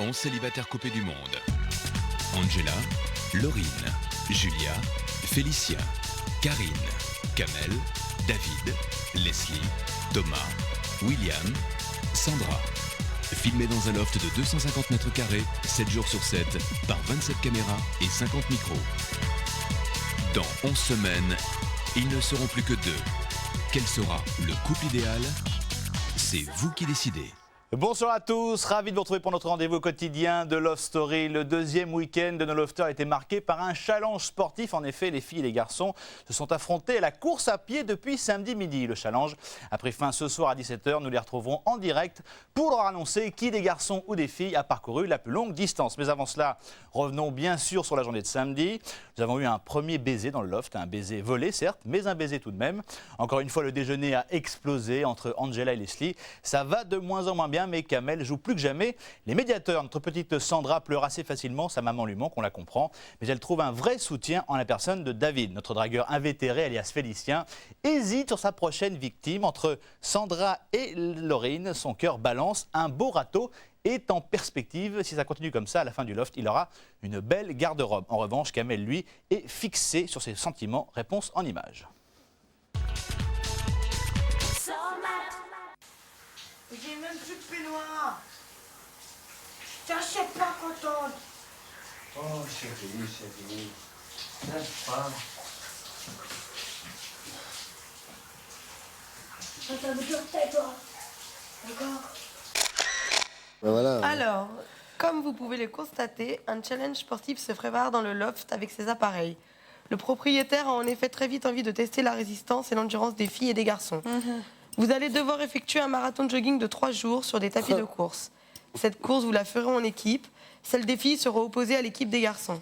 11 célibataires coupés du monde. Angela, Laurine, Julia, Félicia, Karine, Kamel, David, Leslie, Thomas, William, Sandra. Filmé dans un loft de 250 mètres carrés, 7 jours sur 7, par 27 caméras et 50 micros. Dans 11 semaines, ils ne seront plus que 2. Quel sera le couple idéal? C'est vous qui décidez. Bonsoir à tous, ravi de vous retrouver pour notre rendez-vous quotidien de Love Story. Le deuxième week-end de nos lofters a été marqué par un challenge sportif. En effet, les filles et les garçons se sont affrontés à la course à pied depuis samedi midi. Le challenge a pris fin ce soir à 17h. Nous les retrouverons en direct pour leur annoncer qui des garçons ou des filles a parcouru la plus longue distance. Mais avant cela, revenons bien sûr sur la journée de samedi. Nous avons eu un premier baiser dans le loft, un baiser volé certes, mais un baiser tout de même. Encore une fois, le déjeuner a explosé entre Angela et Leslie. Ça va de moins en moins bien, mais Kamel joue plus que jamais les médiateurs. Notre petite Sandra pleure assez facilement, sa maman lui manque, on la comprend, mais elle trouve un vrai soutien en la personne de David. Notre dragueur invétéré, alias Félicien, hésite sur sa prochaine victime. Entre Sandra et Laurine, son cœur balance, un beau râteau est en perspective. Si ça continue comme ça, à la fin du loft, il aura une belle garde-robe. En revanche, Kamel, lui, est fixé sur ses sentiments. Réponse en images. J'ai même plus de peignoir. T'achètes pas contente. Oh chérie, n'est-ce pas? Ça veut dire que toi. D'accord. Voilà. Alors, comme vous pouvez le constater, un challenge sportif se prépare dans le loft avec ses appareils. Le propriétaire a en effet très vite envie de tester la résistance et l'endurance des filles et des garçons. Vous allez devoir effectuer un marathon de jogging de 3 jours sur des tapis de course. Cette course, vous la ferez en équipe. Celle des filles sera opposée à l'équipe des garçons.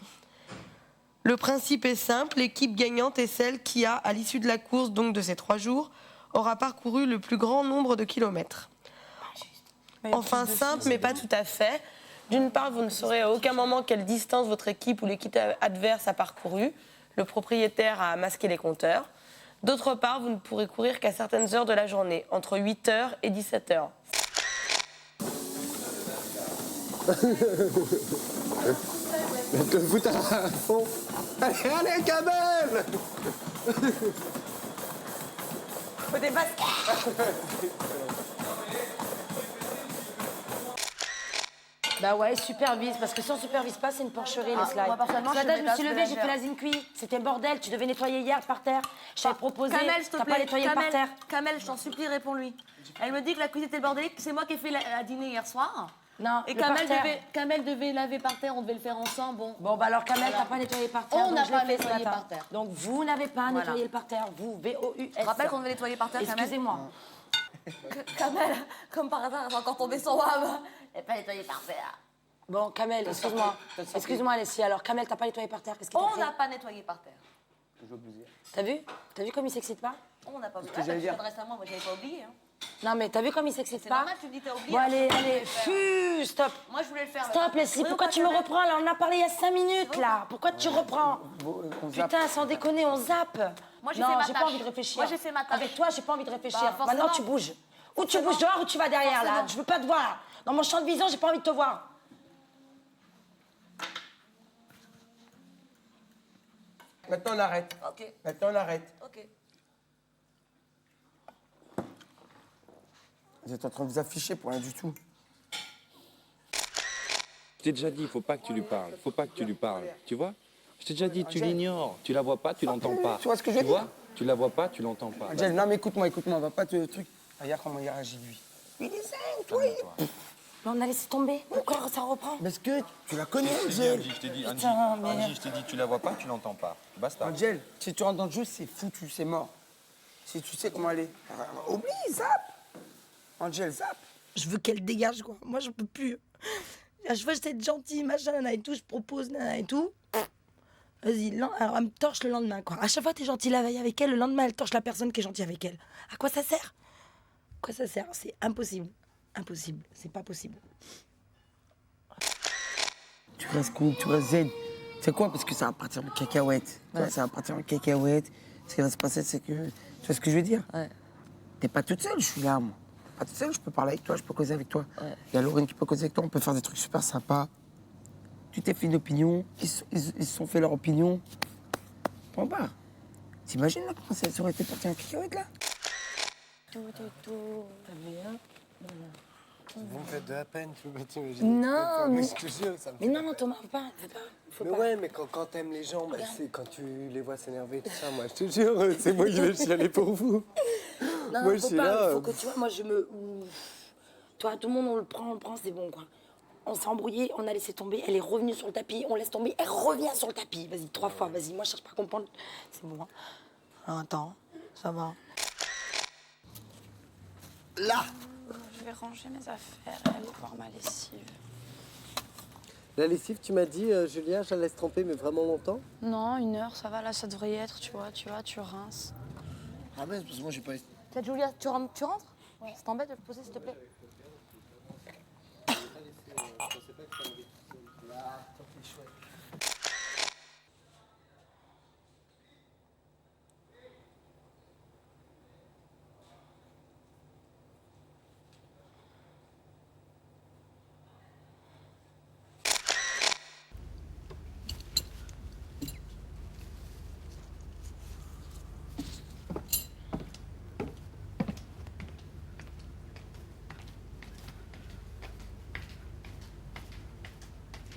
Le principe est simple, l'équipe gagnante est celle qui a, à l'issue de la course, donc de ces 3 jours, aura parcouru le plus grand nombre de kilomètres. Enfin simple, mais pas tout à fait. D'une part, vous ne saurez à aucun moment quelle distance votre équipe ou l'équipe adverse a parcouru. Le propriétaire a masqué les compteurs. D'autre part, vous ne pourrez courir qu'à certaines heures de la journée, entre 8h et 17h. Mais te foutre à fond. Allez, Kamel. Faut des baskets. Bah ouais, supervise, parce que si on supervise pas, c'est une porcherie, les slides. Moi, personnellement, Ce matin, je me suis déteste levée, les j'ai fait la zincuit. C'était le bordel, tu devais nettoyer hier par terre. Je t'avais proposé, Kamel, s'il te t'as plaît. pas nettoyé le Kamel, parterre. Kamel, je t'en supplie, réponds-lui. Elle me dit que la cuisine était bordélique, c'est moi qui ai fait à dîner hier soir. Non, Et le parterre. Kamel devait laver par terre, on devait le faire ensemble. Bon, bah alors, Kamel, t'as pas nettoyé par terre. On donc n'a je l'ai pas fait ce nettoyé matin. par terre. Donc vous n'avez pas Voilà. nettoyé le parterre, vous, V-O-U-S. Je rappelle qu'on devait nettoyer par terre, Kamel. Excusez-moi. Kamel, comme par hasard, elle va encore tomber sur WAM. Elle n'a pas nettoyé par terre. Bon, Kamel, excuse-moi. Excuse-moi, Alessia. Alors, Kamel, t'as pas nettoyé par terre, qu'est-ce qu'il On t'a n'a fait? pas nettoyé par terre. T'as vu? T'as vu comme il s'excite pas? On n'a pas oublié. que j'allais Tu dire. t'adresses à moi, moi, je n'avais pas oublié. Hein. Non, mais t'as vu comme il s'excite C'est pas? normal, tu me dis t'as oublié. Bon, allez, Moi, je voulais allez, le faire. stop. Moi, je voulais le faire. Stop, Leslie, Oui, pourquoi ou pas, tu me Kamel reprends là? On en a parlé il y a 5 minutes là. Pourquoi tu reprends? On zappe. Putain, sans déconner, on zappe. Moi, j'ai Non, fait ma j'ai pas tâche. envie de réfléchir. Moi, j'ai fait ma tâche. Avec toi, j'ai pas envie de réfléchir. Bah, forcément. Maintenant, tu bouges. Ou tu bouges dehors ou tu vas derrière là. Forcément. Je veux pas te voir. Dans mon champ de vision, j'ai pas envie de te voir. Maintenant, on arrête. Ok, Maintenant, on arrête. ok. Vous êtes en train de vous afficher pour rien du tout. Je t'ai déjà dit, il faut pas que tu lui parles. Faut pas que tu lui parles. Tu vois? Je t'ai déjà dit, tu l'ignores. Tu la vois pas, tu l'entends pas. Tu vois ce que je veux dire? Tu la vois pas, tu l'entends pas. Angel, non mais écoute-moi, on va pas te truc. Regarde comment il réagit lui. Il est zen, toi. Mais on a laissé tomber. Pourquoi ça reprend? Parce que tu la connais, Angel. Je t'ai dit, Putain, mais- Angie, je t'ai dit, tu la vois pas, tu l'entends pas. Basta. Angel, si tu rentres dans le jeu, c'est foutu, c'est mort. Si tu sais comment aller. Oublie, zap. Angel, zap. Je veux qu'elle dégage, quoi. Moi, j'en peux plus. À chaque fois, j'essaie d'être gentille, machin, nana et tout, je propose, nana et tout. Vas-y, alors elle me torche le lendemain, quoi. À chaque fois, t'es gentil la veille avec elle, le lendemain, elle torche la personne qui est gentille avec elle. À quoi ça sert? À quoi ça sert? C'est impossible. Impossible. C'est pas possible. Tu restes cool, tu restes zen. C'est quoi? Parce que ça va partir en cacahuète. Tu vois, ça va partir en cacahuète. Ce qui va se passer, c'est que... Tu vois ce que je veux dire? Ouais. T'es pas toute seule, je suis là, moi. Ah, tu sais, je peux parler avec toi, je peux causer avec toi. Il y a Laurine qui peut causer avec toi, on peut faire des trucs super sympas. Tu t'es fait une opinion, ils se sont fait leur opinion. Prends pas. T'imagines là comment ça aurait été parti en cacahuète là? Vous me faites de la peine, tu peux pas t'imaginer. Non, mais... Je te jure, ça me Mais fait non, Thomas, faut mais pas. ouais, mais quand t'aimes les gens, bah, c'est quand tu les vois s'énerver, tout ça, moi je te jure, c'est moi qui vais chialer pour vous. Non, moi je faut suis pas, là. faut que tu vois, moi je me... Toi, tout le monde, on le prend, c'est bon, quoi. On s'est embrouillé, on a laissé tomber, elle est revenue sur le tapis, on laisse tomber, elle revient sur le tapis. Vas-y, 3 fois, vas-y, moi je cherche pas à comprendre. C'est bon, hein. Alors, attends, ça va. Là! Je vais ranger mes affaires et aller voir ma lessive. La lessive, tu m'as dit, Julia, je la laisse tremper, mais vraiment longtemps? Non, 1 heure, ça va, là, ça devrait y être, tu vois, tu rinces. Ah ben, parce que moi j'ai pas... Tiens, Julia, tu rentres? Ouais. Ça t'embête de te poser, s'il te plaît?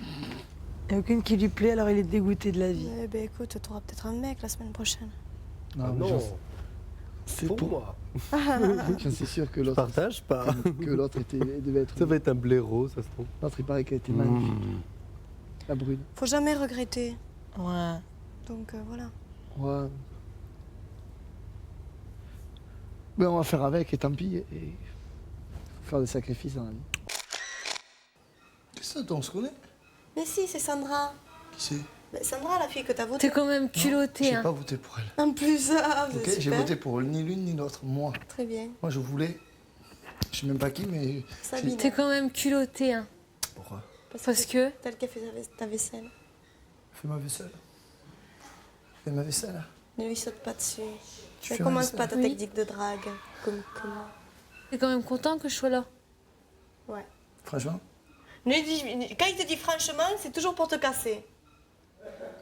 Il n'y a aucune qui lui plaît, alors il est dégoûté de la vie. Eh ben écoute, t'auras peut-être un mec la semaine prochaine. Non, C'est pour moi. J'en suis sûr que Je l'autre. partage pas. Que l'autre devait être. Ça va être un blaireau, ça se trouve. L'autre, il paraît qu'elle était magnifique. La brune. Faut jamais regretter. Ouais. Donc voilà. Ouais. Ben, on va faire avec et tant pis. Et faire des sacrifices dans la vie. Qu'est-ce que c'est, toi, on se connaît? Mais si, c'est Sandra. Qui c'est? Mais Sandra, la fille que t'as votée. T'es quand même culotté, J'ai hein. pas voté pour elle. En plus, vous Ok, êtes j'ai super. voté pour ni l'une ni l'autre, moi. Très bien. Moi, je voulais. Je sais même pas qui, mais. Sabine. T'es quand même culotté, hein. Pourquoi? Parce que... Telle qu'elle fait ta vaisselle. Fais ma vaisselle. Fais ma vaisselle. Ne lui saute pas dessus. Tu Ne fais ma commence vaisselle. pas ta Oui. technique de drague. Comme moi. T'es quand même content que je sois là. Ouais. Franchement? Quand il te dit franchement, c'est toujours pour te casser.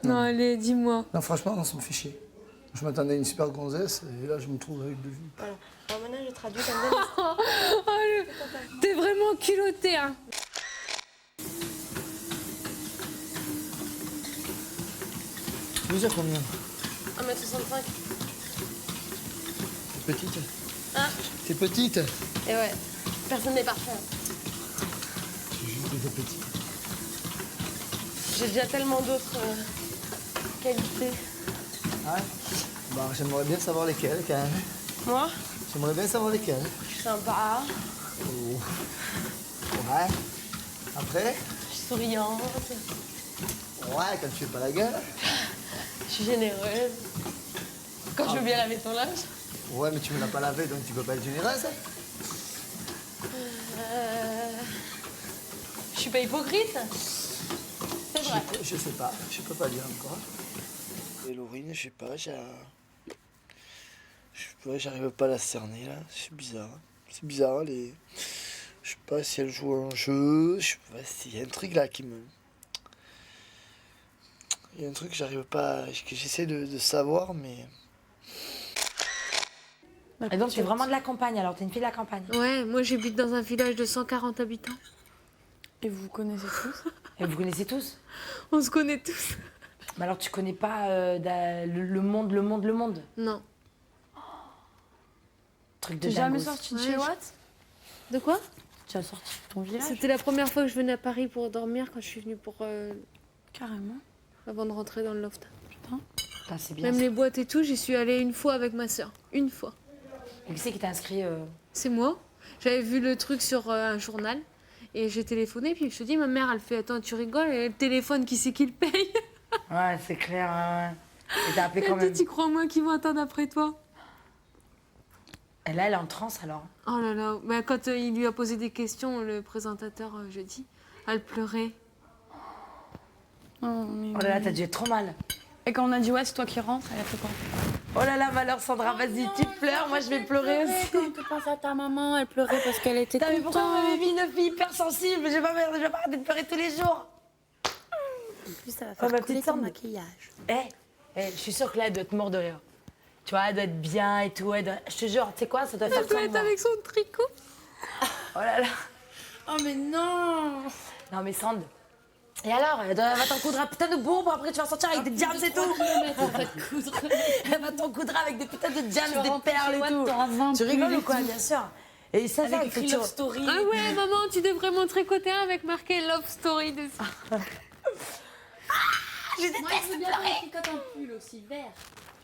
Non, allez, dis-moi. Non, franchement, non, ça me fait chier. Je m'attendais à une super gonzesse et là, je me trouve avec deux vies. Voilà. Alors maintenant, je traduis comme ça. T'es vraiment culotté, hein. Tu mesures combien? 1m65. T'es petite? Hein? T'es petite? Et ouais, personne n'est parfait. Je suis juste que t'es petite. J'ai déjà tellement d'autres qualités. Ouais? Bah, j'aimerais bien savoir lesquelles, quand même. Moi, J'aimerais bien savoir lesquelles. je suis sympa, Ouais. Après? je suis souriante, Ouais, quand tu fais pas la gueule. je suis généreuse. Quand je veux bien laver ton linge. Ouais, mais tu me l'as pas lavé, donc tu peux pas être généreuse. Je suis pas hypocrite. C'est vrai. Je sais pas, je peux pas dire encore. Et Laurine, je sais pas, j'arrive pas à la cerner là, c'est bizarre. C'est bizarre, les... Je sais pas si elle joue un jeu, je sais pas s'il y a un truc là qui me... Il y a un truc que j'arrive pas, que j'essaie de savoir, mais... Et donc, tu es vraiment de la campagne, alors t'es une fille de la campagne. Ouais, moi j'habite dans un village de 140 habitants. Et vous vous connaissez tous? Et vous connaissez tous? On se connaît tous. Mais alors, tu connais pas le monde? Non. Truc de T'es jamais dingos. sortie de Ouais, chez je- Watt? De quoi? Tu as sorti de ton village? C'était la première fois que je venais à Paris pour dormir quand je suis venue pour... Carrément. avant de rentrer dans le loft. Putain, c'est bien. Même ça. les boîtes et tout, j'y suis allée une fois avec ma sœur. Une fois. Et qui c'est qui t'a inscrit C'est moi. J'avais vu le truc sur un journal et j'ai téléphoné. Puis je te dis, ma mère, elle fait attends, tu rigoles, et le téléphone, qui c'est qui le paye? Ouais, c'est clair. Ouais. Et t'as appelé quand Elle dit, même. tu crois moi qu'ils vont attendre après toi? Et là, elle est en transe alors. Oh là là. Bah, quand il lui a posé des questions, le présentateur, jeudi, elle pleurait. Oh, mais Oh là là, t'as dû être trop mal. Et quand on a dit ouais, c'est toi qui rentres, elle a fait quoi? Oh là là, malheur Sandra, vas-y, tu pleures, moi je vais pleurer aussi. Quand tu penses à ta maman, elle pleurait parce qu'elle était Putain, mais pourquoi vous m'avez contente. mis une fille hyper sensible? Je vais pas arrêter de pleurer tous les jours. En plus, ça va Oh, faire ma couler petite ton Sand. maquillage. Je suis sûre que là, elle doit être morte de rire. Tu vois, elle doit être bien et tout. Je te jure, tu sais quoi, ça doit faire Elle doit comme être moi. avec son tricot. Oh là là. Oh mais non. Non mais Sand. Et alors, elle va t'en coudre un putain de bourbe, après tu vas sortir avec des diams et tout. Elle va t'en coudre avec des putains de diams, des perles et tout. Tu rigoles ou quoi, bien sûr. Et ça, il faut que tu... Love Story. Ah ouais, maman, tu devrais montrer côté 1 avec marqué Love Story dessus. Je déteste pleurer. Quand un pull aussi vert.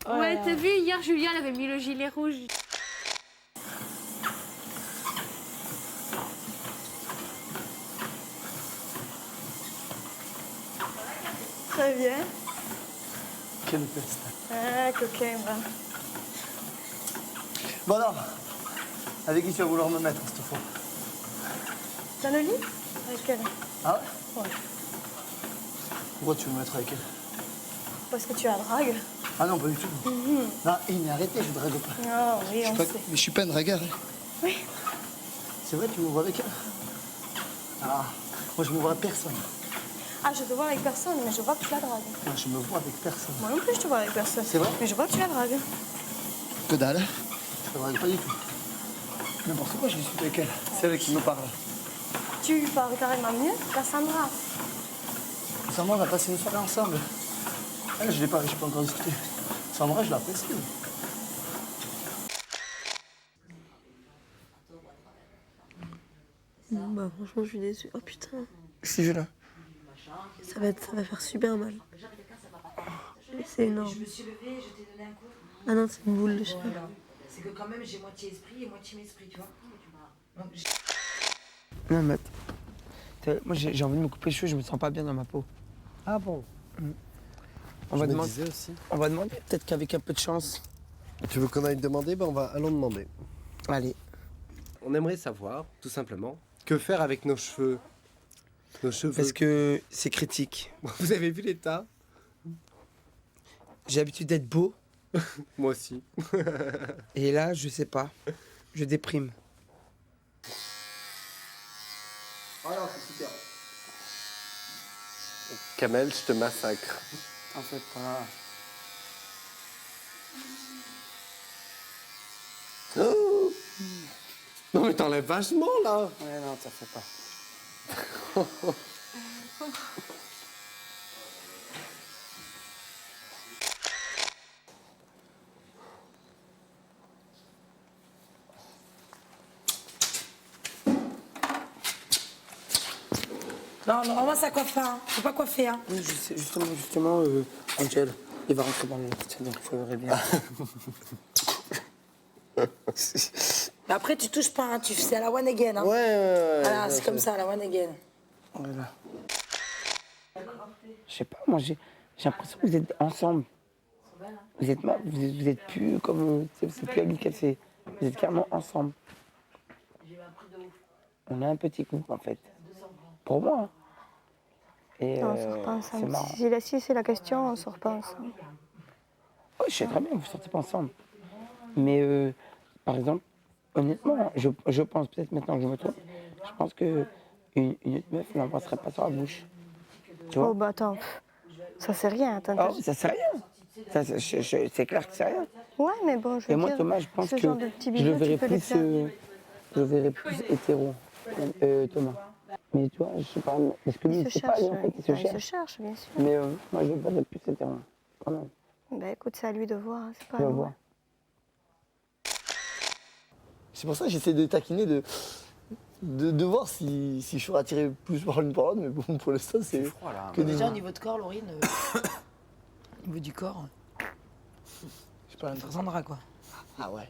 Ouais, t'as vu, hier, Julia, elle avait mis le gilet rouge. Très bien. Quelle peste. Ah, coquin, va. Bon alors, avec qui tu vas vouloir me mettre cette fois? Dans le lit? Avec elle. Ah ouais? Ouais. Pourquoi tu veux me mettre avec elle? Parce que tu as drague. Ah non, pas du tout. Non, mais arrêtez, je drague pas. Ah oui, on Mais sait. je suis pas un dragueur. Hein. Oui. C'est vrai, tu me vois avec elle? Ah, moi je me vois avec personne. Ah, je te vois avec personne, mais je vois que tu la dragues. Moi je me vois avec personne. Moi non plus, je te vois avec personne. C'est vrai? Mais je vois que tu la dragues. Que dalle. Je ne drague pas du tout. N'importe quoi, je suis avec elle. C'est elle qui me parle. Tu parles carrément mieux qu'à Sandra. Sandra, on a passé une soirée ensemble. Elle, je n'ai pas encore discuté. Sandra, je l'apprécie. Bah franchement, je suis déçue. Oh putain, Si je là. ça va faire super mal. C'est énorme. Je me suis levée, je t'ai donné un coup. Ah non, c'est une boule de chair. C'est que quand même, j'ai moitié esprit et moitié mesprit, tu vois. Donc, Non, mais moi j'ai envie de me couper les cheveux, je me sens pas bien dans ma peau. Ah bon? On Je va me demander. disais aussi. On va demander, peut-être qu'avec un peu de chance. Tu veux qu'on aille demander? Ben allons demander. Allez. On aimerait savoir, tout simplement, que faire avec nos cheveux. Nos cheveux. Parce que c'est critique. Vous avez vu l'état? J'ai l'habitude d'être beau. Moi aussi. Et là, je sais pas. Je déprime. Alors, c'est super. Kamel, je te massacre. En fait, voilà. Oh non mais t'enlèves vachement là. Ouais, non, ça fait pas. Non, normalement, ça coiffe pas. Hein. Faut pas coiffer. Hein. Oui, je sais, justement, Angel, il va rentrer dans le lit, donc il faudrait bien. Mais après, tu touches pas. Hein. C'est à la one again. Hein. Ouais. Voilà, c'est comme ça, à la one again. Voilà. Je sais pas, moi j'ai l'impression que vous êtes ensemble. Vous êtes plus comme. Vous êtes plus amis café. Vous êtes carrément ensemble. On a un petit couple en fait. Pour moi. Hein. Et Non, on sort pas c'est ensemble. marrant. Si c'est la question, on sort pas ensemble. Oui, je sais très bien, vous sortez pas ensemble. Mais par exemple, honnêtement, je pense peut-être maintenant que je me trompe, je pense que une autre meuf l'embrasserait pas sur la bouche. Tu vois? Oh bah attends, ça c'est rien. Attends, Oh, ça c'est rien. Ça, c'est clair que c'est rien. Ouais, mais bon, je veux Et moi, dire, Thomas, je pense ce que genre de petits je le bisous, verrais tu peux les plus, faire. je le verrais plus hétéro, Thomas. Mais tu vois, je sais pas, parce que lui, Il il se sait pas, cherche, en fait, il se il se cherche. cherche, bien sûr. Mais moi, je le verrais plus hétéro, quand même. Bah écoute, c'est à lui de voir, hein, c'est pas Tu à vas moi. voir. C'est pour ça que j'essaie de taquiner, de voir si je suis attiré plus par l'une par l'autre, mais bon, pour l'instant, c'est froid là. que des... Déjà, au niveau de corps, Laurine, au niveau du corps, Je sais pas, ça ressemblera quoi. Ah ouais.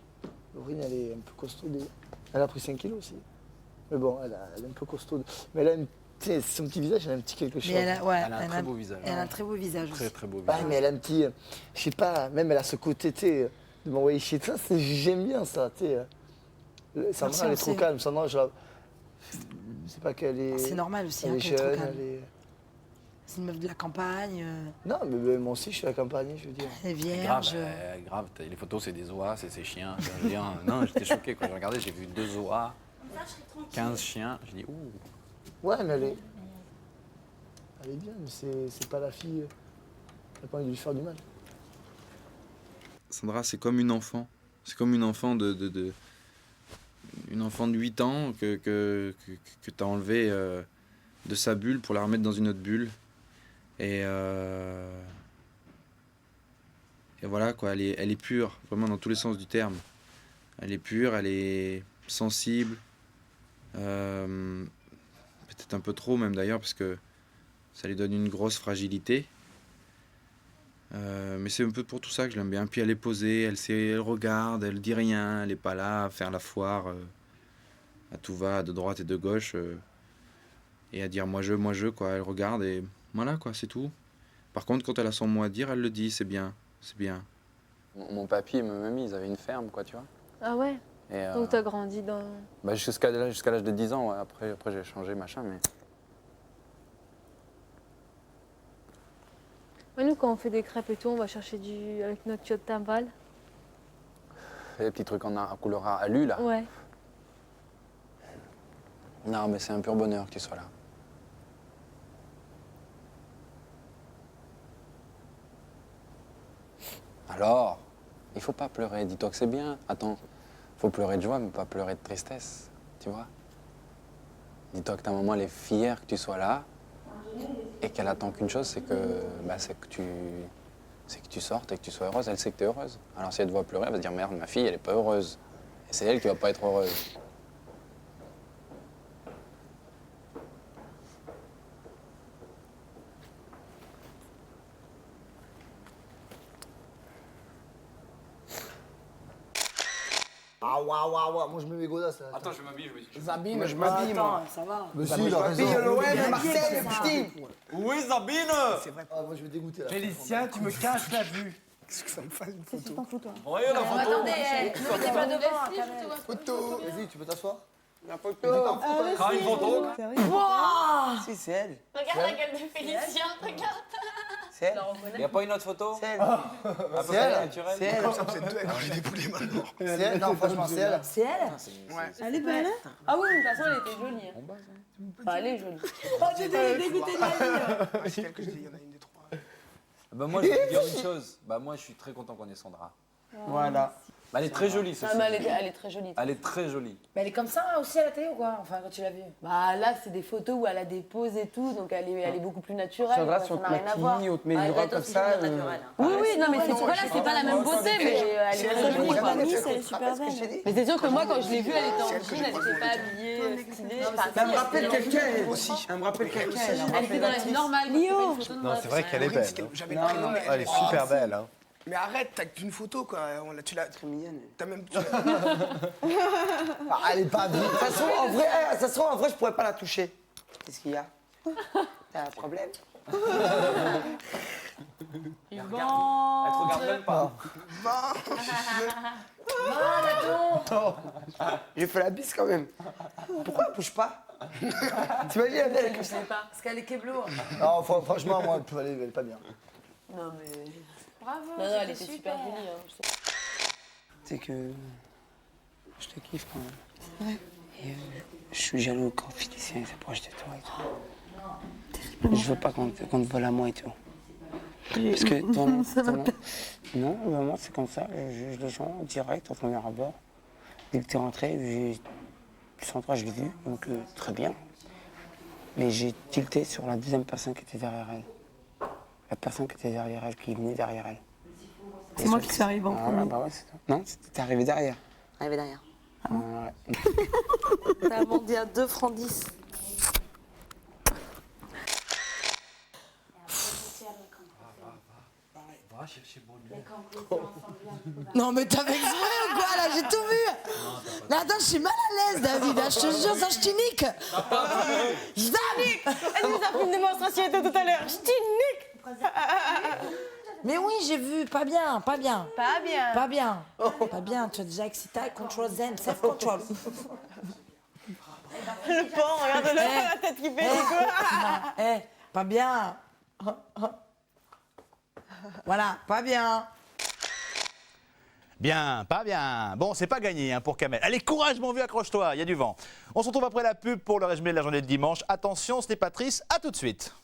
Laurine, elle est un peu costaude. Elle a pris 5 kilos aussi. Mais bon, elle est un peu costaude. Mais elle a tu sais, son petit visage, elle a un petit quelque chose. Mais elle a, ouais, Elle a un très beau visage. Elle a un très beau visage Très aussi. très beau Ouais, visage. mais elle a un petit... je sais pas, même elle a ce côté, tu sais, de m'envoyer chier de ça. J'aime bien ça, tu sais. Sandra, elle est trop calme. Sandra, je sais pas qu'elle est... C'est normal aussi, Elle hein, est qu'elle est trop jeune, calme. elle est... C'est une meuf de la campagne. Non, mais moi aussi, je suis à la campagne, je veux dire. Elle est Grave, vierge. grave. Les photos, c'est des oies, c'est ses chiens. Je veux dire, non, j'étais choqué quand j'ai regardé, j'ai vu 2 oies, 15 chiens. J'ai dit, ouh. Ouais, mais elle est bien, mais c'est pas la fille. Elle n'a pas envie de lui faire du mal. Sandra, c'est comme une enfant. C'est comme une enfant une enfant de 8 ans que tu as enlevée de sa bulle pour la remettre dans une autre bulle. Et voilà, quoi, elle est pure, vraiment dans tous les sens du terme. Elle est pure, elle est sensible. Peut-être un peu trop même d'ailleurs, parce que ça lui donne une grosse fragilité. Mais c'est un peu pour tout ça que je l'aime bien. Puis elle est posée, elle regarde, elle dit rien, elle n'est pas là à faire la foire à tout va, de droite et de gauche, et à dire moi je, quoi. Elle regarde et voilà, quoi, c'est tout. Par contre, quand elle a son mot à dire, elle le dit, c'est bien, c'est bien. Mon papy et ma mamie, ils avaient une ferme, quoi, tu vois. Ah ouais. Et, Donc t'as grandi dans... Bah jusqu'à l'âge de 10 ans, ouais. Après j'ai changé, machin, mais... Ouais, nous, quand on fait des crêpes et tout, on va chercher avec notre tuyau de timbal. Les petits trucs en couleur alu, là. Ouais. Non, mais c'est un pur bonheur que tu sois là. Alors, il faut pas pleurer, dis-toi que c'est bien. Attends, faut pleurer de joie, mais pas pleurer de tristesse, tu vois. Dis-toi que ta maman, elle est fière que tu sois là, et qu'elle attend qu'une chose, c'est que tu sortes et que tu sois heureuse. Elle sait que tu es heureuse. Alors si elle te voit pleurer, elle va se dire merde, ma fille, elle est pas heureuse. Et c'est elle qui va pas être heureuse. Ah waouh, moi je me mets godasses là. Attends, je m'habille, Zabine, Moi, je m'habille, moi. Ça va. Mais si, il a raison. l'OM, Marseille, putain. Oui, Zabine. C'est vrai. Ah, moi je vais dégoûter là. Félicien, tu me caches la vue. Qu'est-ce que ça me fasse une photo? Tu t'en fous, toi. Ouais, la photo. Attendez, ne mettez pas devant, quand même. Photo. Vas-y, tu peux t'asseoir. La photo. Quand une photo. Si, c'est elle. Regarde la gueule de Félicien, regarde. C'est elle. Il n'y a pas une autre photo? C'est elle. C'est elle. C'est elle. Comme ça, vous êtes deux à manger des poulets maintenant. C'est elle. Non, franchement, c'est elle. C'est elle? Ouais. Elle est belle, hein? Ah oui, de toute façon, elle était jolie. Hein. Enfin, elle est jolie. Oh, tu t'es dégoûté de la vie. C'est elle que je dis, il y en a une des trois. Bah moi, je vais te dire une chose. Bah moi, je suis très content qu'on ait Sandra. Voilà. Bah, elle est très jolie, Ah, mais elle est très jolie. Elle est très jolie. Mais elle est comme ça aussi à la télé ou quoi? Enfin, quand tu l'as vue. Bah là, c'est des photos où elle a des poses et tout, donc elle est beaucoup plus naturelle. Sandra, quoi, si on ça te n'a rien à voir. maquille, on te met une robe comme ça. Oui, oui, non, mais voilà, c'est pas la même beauté, mais elle est très jolie, quoi. Elle est super belle. Mais c'est sûr que moi, quand je l'ai vue, elle était en jean, elle était pas habillée, stylée. Elle me rappelle quelqu'un, elle aussi. Elle me rappelle quelqu'un. Elle était dans la vie normale. Lio. Non, c'est vrai qu'elle est belle. J'avais le prénom, mais Elle est super belle. Hein. Mais arrête, t'as qu'une photo quoi. Tu l'as. Très mignonne. T'as même. Elle est pas bien. De toute façon, en vrai, je pourrais pas la toucher. Qu'est-ce qu'il y a? T'as un problème? Il Elle te regarde même pas. J'ai fait la bise quand même. Pourquoi elle touche pas? T'imagines la belle? Je sais pas. Parce qu'elle est keblo. Non, franchement, moi, elle est pas bien. Non, mais. Bravo. Non, elle était super jolie. Hein. C'est que. Je te kiffe quand même. Ouais. Et je suis jaloux quand Félicien s'approche de toi et tout. Je veux pas qu'on te vole à moi et tout. Parce que non, vraiment, c'est comme ça. Je juge les gens direct, au premier abord. Dès que tu es rentré, Sandra, je l'ai vu, donc très bien. Mais j'ai tilté sur la deuxième personne qui était derrière elle. La personne qui était derrière elle, qui venait derrière elle. C'est moi qui suis arrivée en premier. Bah ouais, c'est toi. Non, t'es arrivé derrière. Arrivée derrière. Ouais. T'as vendu à 2 francs 10. Non mais t'avais exprès ou quoi là? J'ai tout vu. Mais attends, je suis mal à l'aise, David. Je te jure, ça, je t'y nique. Je nique. Elle nous a fait une démonstration tout à l'heure. Je t'y nique. Mais oui, j'ai vu. Pas bien, pas bien. Pas bien. Pas bien. Pas bien. Tu as déjà excité. Control zen, self-control. Le pan, regarde-le, la tête qui fait des coups. Pas bien. Voilà, pas bien. Bien, pas bien. Bon, c'est pas gagné pour Kamel. Allez, courage mon vieux, accroche-toi, il y a du vent. On se retrouve après la pub pour le résumé de la journée de dimanche. Attention, c'était Patrice, à tout de suite.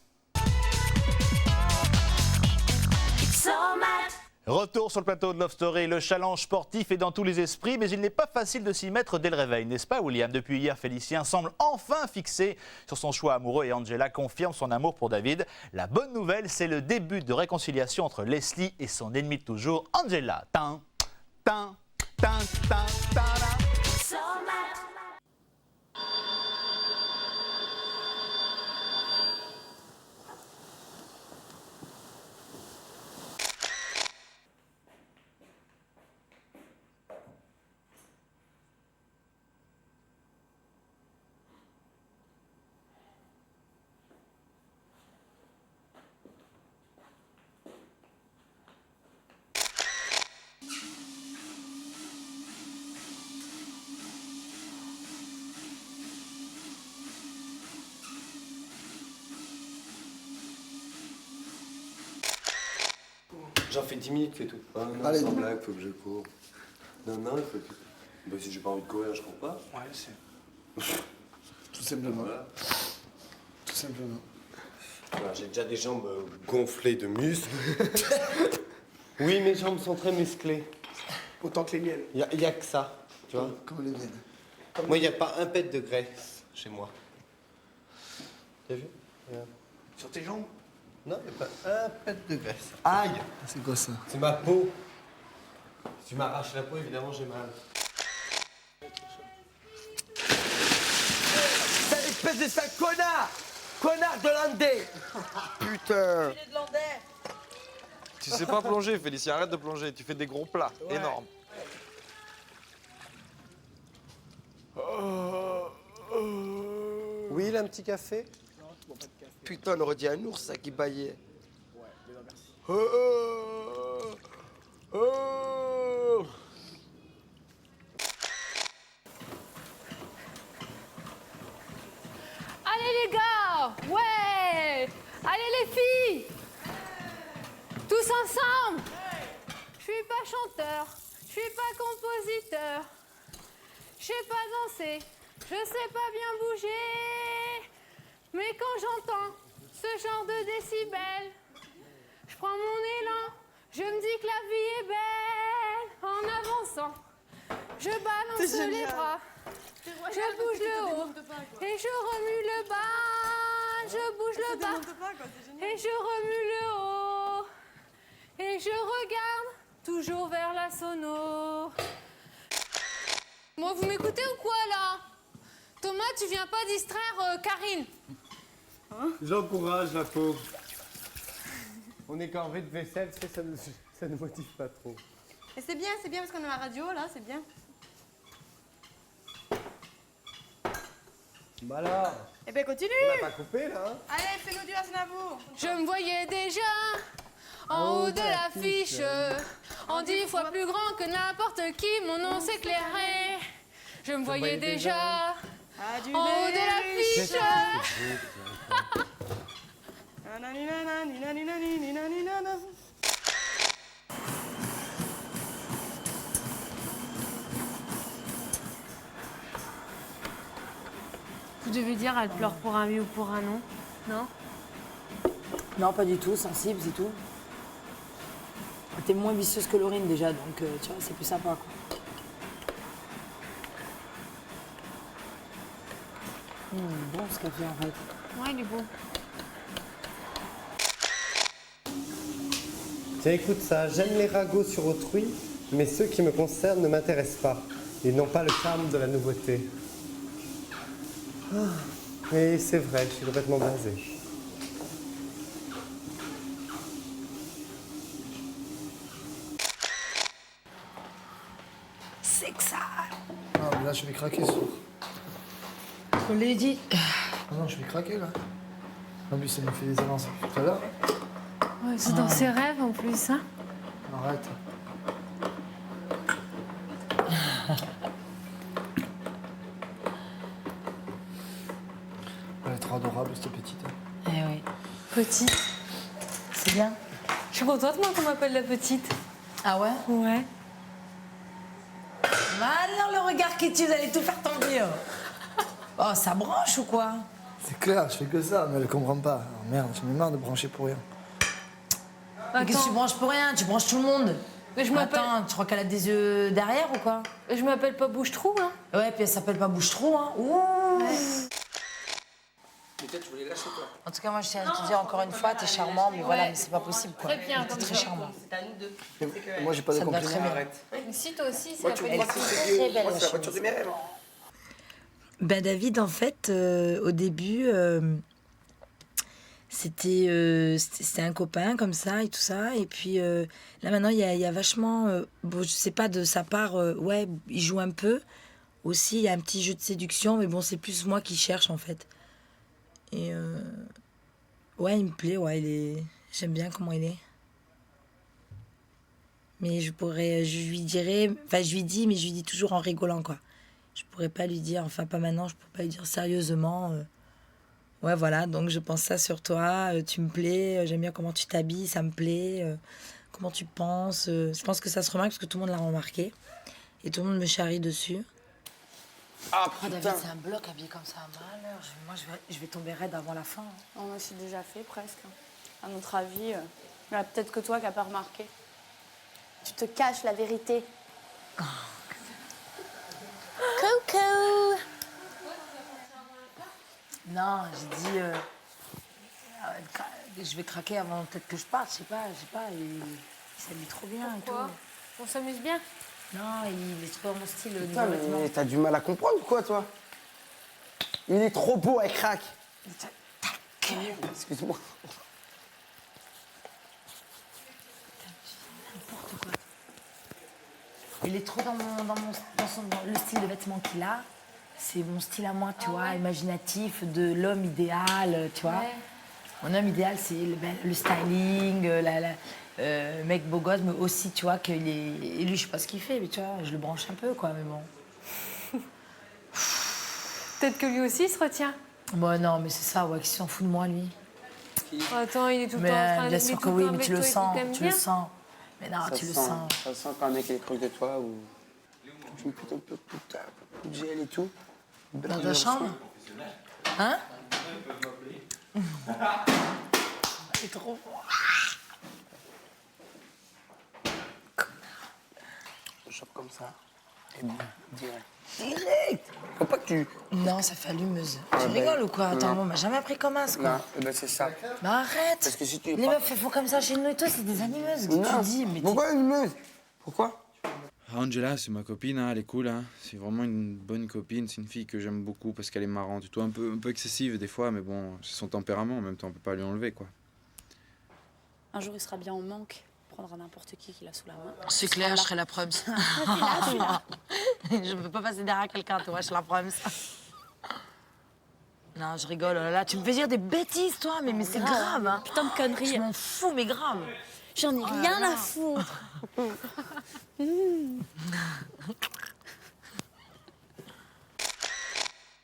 Retour sur le plateau de Love Story, le challenge sportif est dans tous les esprits, mais il n'est pas facile de s'y mettre dès le réveil, n'est-ce pas William? Depuis hier, Félicien semble enfin fixé sur son choix amoureux et Angela confirme son amour pour David. La bonne nouvelle, c'est le début de réconciliation entre Leslie et son ennemi de toujours, Angela. Tin, tin, tin, tin, tin, tin. J'en fais 10 minutes, c'est tout. Ah, non, Allez, sans dis-moi. blague, faut que je cours. Non, il faut que... Bah, si j'ai pas envie de courir, je cours pas. Ouais, c'est... Tout simplement. Voilà. Tout simplement. Voilà, j'ai déjà des jambes gonflées de muscles. Oui, mes jambes sont très musclées. Autant que les miennes. Il y a que ça, tu vois. Comme les miennes. Moi, il n'y a pas un pet de graisse chez moi. T'as vu? Regarde. Sur tes jambes? Non, il n'y a pas un pet de graisse. Aïe! C'est quoi ça? C'est ma peau. Si tu m'arraches la peau, évidemment, j'ai mal. Cette espèce de sale connard! Connard de Landais! Putain! Tu sais pas plonger, Félicien, arrête de plonger. Tu fais des gros plats énormes. Oui, là, un petit café? Putain, on aurait dit un ours, ça, qui baillait. Ouais, mais non, merci. Allez les gars, ouais. Allez les filles, tous ensemble. Je suis pas chanteur, je suis pas compositeur, je sais pas danser, je sais pas bien bouger. Mais quand j'entends ce genre de décibels, je prends mon élan, je me dis que la vie est belle. En avançant, je balance les bras, je bouge le haut et je remue le bas. Je bouge le bas et je remue le haut. Et je regarde toujours vers la sono. Bon, vous m'écoutez ou quoi là? Thomas, tu viens pas distraire Karine? J'encourage la pauvre. On est corvée de vaisselle, ça ne motive pas trop. Et c'est bien parce qu'on est à la radio, là, c'est bien. Bah alors, Eh ben continue. on n'a pas coupé là, hein? Allez, fais-nous du Aznavour. Je me voyais déjà en haut de l'affiche, en 10 fois plus grand que n'importe qui, mon nom s'éclairait. Je me voyais déjà en haut de l'affiche. Vous devez dire, elle pleure pour un oui ou pour un non, non? Non, pas du tout, sensible, c'est tout. T'es moins vicieuse que Laurine déjà, donc tu vois, c'est plus sympa, quoi. Bon ce café en fait. Ouais, il est beau. Tiens, écoute ça, j'aime les ragots sur autrui, mais ceux qui me concernent ne m'intéressent pas. Ils n'ont pas le charme de la nouveauté. Et c'est vrai, je suis complètement blasé. C'est que ça! Ah, mais là, je vais craquer ce soir. Je l'ai dit. Ah non, je vais craquer là. En plus, ça me fait des avances tout à l'heure. Ouais, c'est dans ses rêves en plus, hein? Arrête. Elle est trop adorable, cette petite. Eh oui. Petite. C'est bien. Je suis contente, moi, qu'on m'appelle la petite. Ah ouais? Ouais. Maintenant, le regard qui tue, vous allez tout faire tomber. Oh, ça branche ou quoi? C'est clair, je fais que ça, mais elle comprend pas. Oh, merde, j'en ai marre de brancher pour rien. Mais qu'est-ce que tu branches pour rien? Tu branches tout le monde. Mais je m'appelle... Attends, tu crois qu'elle a des yeux derrière ou quoi? Je m'appelle pas Bouche-Trou, hein. Ouais, puis elle s'appelle pas Bouche-Trou, hein. Ouh. Ouais. Peut-être je voulais lâcher toi. En tout cas, moi, je tiens à te dire encore une fois, t'es charmant, mais voilà, mais c'est pas possible, quoi. Très bien, T'es très charmant. C'est à nous deux. Moi, j'ai pas de Ça te va compliments. très bien. Mais si, toi aussi, c'est Moi, la tu petite vois, très belle, c'est la voiture de mes rêves. Ben David, en fait, au début, c'était un copain comme ça et tout ça. Et puis là, maintenant, il y a vachement... bon, je sais pas, de sa part, ouais, il joue un peu. Aussi, il y a un petit jeu de séduction, mais bon, c'est plus moi qui cherche, en fait. Et ouais, il me plaît, ouais, j'aime bien comment il est. Mais je lui dirais... Enfin, je lui dis, mais je lui dis toujours en rigolant, quoi. Je pourrais pas lui dire, enfin pas maintenant, je pourrais pas lui dire sérieusement. Ouais, voilà, donc je pense ça sur toi, tu me plais, j'aime bien comment tu t'habilles, ça me plaît, comment tu penses. Je pense que ça se remarque parce que tout le monde l'a remarqué. Et tout le monde me charrie dessus. Ah, Oh, David, c'est un bloc habillé comme ça, malheur. Moi, je vais tomber raide avant la fin. Oh, moi, c'est déjà fait presque. À notre avis, il y en a peut-être que toi qui n'as pas remarqué. Tu te caches la vérité. Coucou! Non, j'ai dit... je vais craquer avant peut-être que je parte, je sais pas, il s'habille trop bien et tout. Pourquoi? On s'amuse bien? Non, il est trop dans mon style, au niveau Putain, vêtements. mais t'as du mal à comprendre ou quoi, toi? Il est trop beau, elle craque. Excuse-moi. N'importe quoi. Il est trop dans le style de vêtements qu'il a. C'est mon style à moi, tu vois, imaginatif, de l'homme idéal, tu vois. Ouais. Mon homme idéal, c'est le styling, mec beau gosse, mais aussi, tu vois, qu'il est... Et lui, je sais pas ce qu'il fait, mais tu vois, je le branche un peu, quoi, mais bon. Peut-être que lui aussi il se retient. Bon, non, mais c'est ça, ouais, qu'il s'en fout de moi, lui. Attends, il est tout le Mais temps en train de... bien sûr que oui, mais tu le sens, t'aimes tu le bien. sens. Mais non, tu le sens. Ça sent quand un mec est proche de toi ou... Tu me fais un peu de gel et tout. Dans ta chambre? Hein? C'est trop fort. Je chope comme ça. Et bien, direct. Faut pas que tu... Non, ça fait allumeuse. Ah, Tu ben, rigoles ou quoi? Attends, non. on m'a jamais appris comme as, quoi. Non, eh ben c'est ça. Mais arrête! Parce que si tu... Les meufs, elles font comme ça chez nous et toi, c'est des animeuses. Qu'est-ce que tu dis? Mais Pourquoi animeuse? Pourquoi? Angela, c'est ma copine, hein, elle est cool. Hein. C'est vraiment une bonne copine. C'est une fille que j'aime beaucoup parce qu'elle est marrante et tout. Un peu excessive des fois, mais bon, c'est son tempérament. En même temps, on peut pas lui enlever, quoi. Un jour, il sera bien en manque. Prendra n'importe qui l'a sous la main. C'est clair, je serai la preuve. Je peux pas passer derrière quelqu'un, tu vois, je suis la preuve. Non, je rigole. Oh là là, tu me fais dire des bêtises, toi, mais c'est grave. Hein. Putain de conneries. Je m'en fous, mais grave. J'en ai Oh là rien là. à foutre. Tu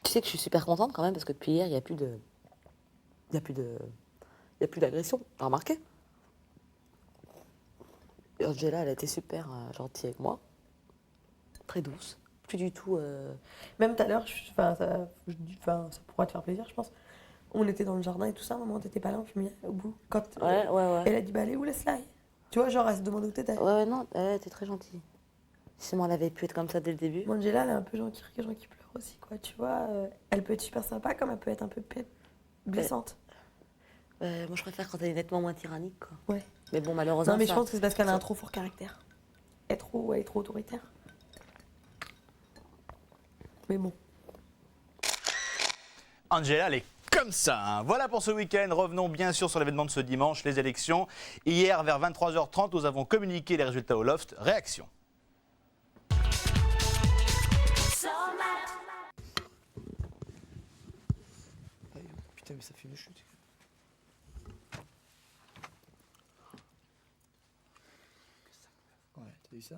sais que je suis super contente quand même parce que depuis hier, il n'y a plus de. Il n'y a plus de. Il n'y a plus d'agression. T'as remarqué? Et Angela, elle a été super gentille avec moi. Très douce. Plus du tout. Même tout à l'heure, ça pourra te faire plaisir, je pense. On était dans le jardin et tout ça, maman, t'étais pas là, je me dis au bout. Quand Ouais. elle a dit, bah allez, où laisse-la. Tu vois, genre, elle se demandait où t'étais. Ouais, non, elle était très gentille. Si moi, elle avait pu être comme ça dès le début. Moi, Angela, elle est un peu genre qui rit, genre qui pleure aussi, quoi. Tu vois, elle peut être super sympa, comme elle peut être un peu blessante. Moi, je préfère quand elle est nettement moins tyrannique, quoi. Ouais. Mais bon, malheureusement. Non, mais je pense que c'est parce qu'elle a un trop fort caractère. Elle est trop autoritaire. Mais bon. Angela, elle est comme ça. Hein. Voilà pour ce week-end. Revenons bien sûr sur l'événement de ce dimanche, les élections. Hier, vers 23h30, nous avons communiqué les résultats au Loft. Réaction. Putain, mais ça fait une chute. Ouais, t'as vu ça?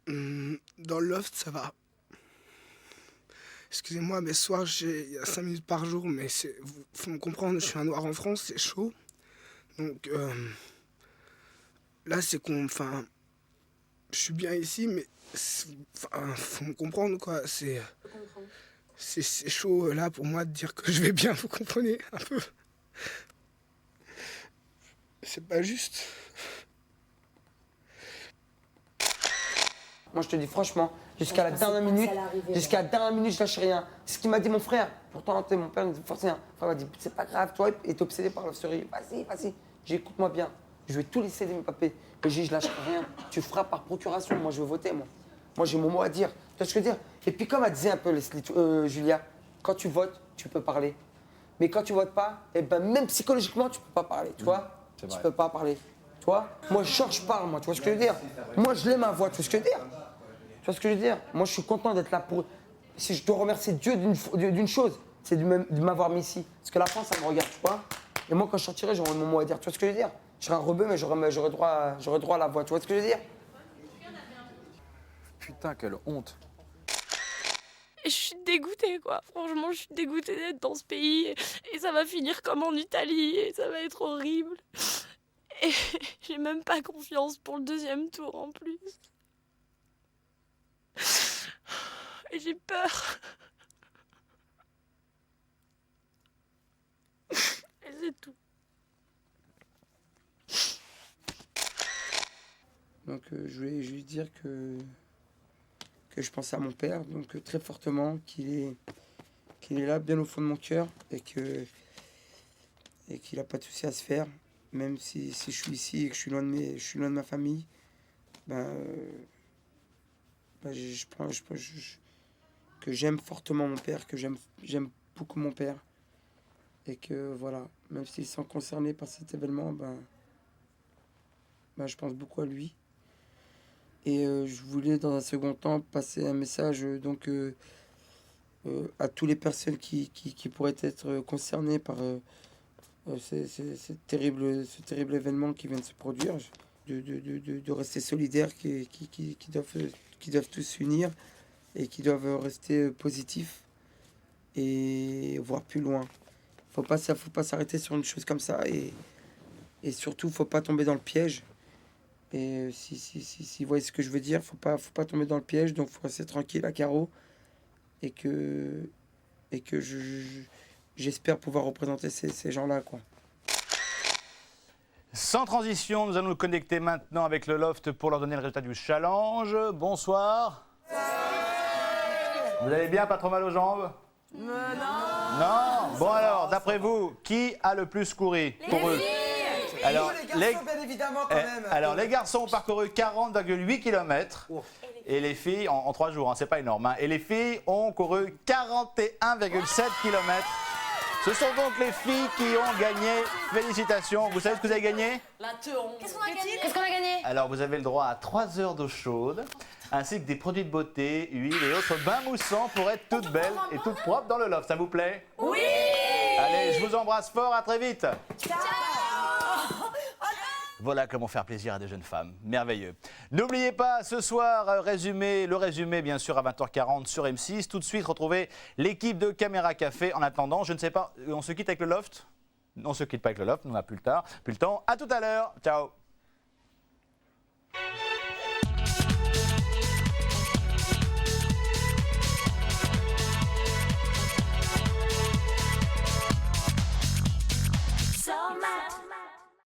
Dans le loft, ça va. Excusez-moi, mais ce soir, il y a 5 minutes par jour, mais faut me comprendre, je suis un noir en France, c'est chaud. Donc là, c'est qu'on... Enfin, je suis bien ici, mais faut me comprendre, quoi. C'est chaud, là, pour moi, de dire que je vais bien, vous comprenez, un peu. C'est pas juste. Moi, je te dis franchement, jusqu'à la dernière minute, je lâche rien. C'est ce qu'il m'a dit mon frère. Pourtant, mon père me dit forcément. Mon frère m'a dit, c'est pas grave, toi, il est obsédé par la série. Vas-y, vas-y. J'ai dit, écoute-moi bien. Je vais tout laisser de mes papiers. J'ai dit, je lâche rien. Tu feras par procuration. Moi, je veux voter, moi. Moi, j'ai mon mot à dire. Tu vois ce que je veux dire? Et puis, comme elle disait un peu, Julia, quand tu votes, tu peux parler. Mais quand tu votes pas, eh ben, même psychologiquement, tu peux pas parler, tu vois? Tu peux pas parler. Tu vois? Moi, je parle, moi. Tu vois ce que je veux dire? Moi, je l'ai ma voix. Tu vois ce que je veux dire? Tu vois ce que je veux dire? Moi, je suis content d'être là pour... Si je dois remercier Dieu d'une chose, c'est de m'avoir mis ici. Parce que la France, ça me regarde, tu vois? Et moi, quand je sortirai, j'aurai mon mot à dire. Tu vois ce que je veux dire? Je serai un rebeu, mais j'aurai droit à la voix. Tu vois ce que je veux dire? Putain, quelle honte. Je suis dégoûtée, quoi. Franchement, je suis dégoûtée d'être dans ce pays. Et ça va finir comme en Italie. Et ça va être horrible. Et j'ai même pas confiance pour le deuxième tour, en plus. Et j'ai peur. Et c'est tout. Donc je voulais juste dire que je pense à mon père, donc très fortement, qu'il est là, bien au fond de mon cœur, et qu'il n'a pas de souci à se faire, même si je suis ici et que je suis loin de ma famille. Que j'aime fortement mon père, que j'aime beaucoup mon père, et que voilà, même s'ils sont concernés par cet événement, je pense beaucoup à lui. Et je voulais dans un second temps passer un message à toutes les personnes qui pourraient être concernées par ce terrible événement qui vient de se produire, de rester solidaires, qui doivent tous s'unir et qui doivent rester positifs et voir plus loin. Faut pas s'arrêter sur une chose comme ça, et surtout faut pas tomber dans le piège. Et si vous voyez ce que je veux dire, faut pas tomber dans le piège, donc faut rester tranquille à carreau, et que j'espère pouvoir représenter ces gens-là, quoi. Sans transition, nous allons nous connecter maintenant avec le Loft pour leur donner le résultat du challenge. Bonsoir. Vous allez bien, pas trop mal aux jambes? Non. Bon alors, d'après vous, qui a le plus couru? Alors, les garçons, bien évidemment, quand même. Alors, les garçons ont parcouru 40,8 km. Et les filles, en 3 jours, hein, c'est pas énorme. Hein, et les filles ont couru 41,7 km. Ce sont donc les filles qui ont gagné. Félicitations. Vous savez ce que vous avez gagné? Qu'est-ce qu'on a gagné? Alors, vous avez le droit à 3 heures d'eau chaude, ainsi que des produits de beauté, huile et autres bains moussants pour être toutes belles et toutes propres dans le Loft. Ça vous plaît? Oui! Allez, je vous embrasse fort. À très vite. Ciao! Voilà comment faire plaisir à des jeunes femmes. Merveilleux. N'oubliez pas, ce soir, le résumé, bien sûr, à 20h40 sur M6. Tout de suite, retrouvez l'équipe de Caméra Café. En attendant, je ne sais pas, on se quitte avec le Loft? On se quitte pas avec le Loft, on n'a plus le temps. À tout à l'heure. Ciao.